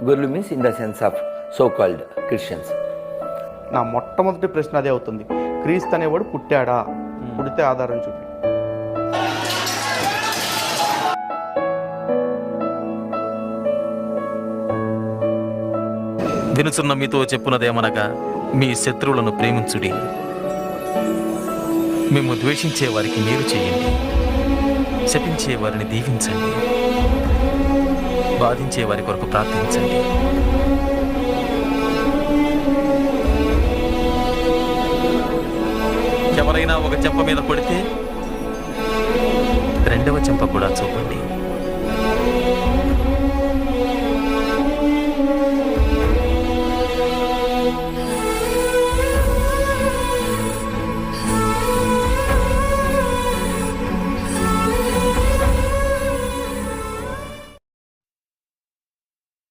గొర్రెలు means in the sense of so called Christians. నా మొట్టమొదటి ప్రశ్న అదే అవుతుంది, క్రీస్తు అనేవాడు పుట్టాడా? పుడితే ఆధారం చూపి. వినుచున్న మీతో చెప్పున్నదేమనగా, మీ శత్రువులను ప్రేమించుడి, మేము ద్వేషించే వారికి మేలు చేయండి, శపించే వారిని దీవించండి, బాధించే వారి కొరకు ప్రార్థించండి. ఎవరైనా ఒక చెంప మీద కొడితే రెండవ చెంప కూడా చూపండి.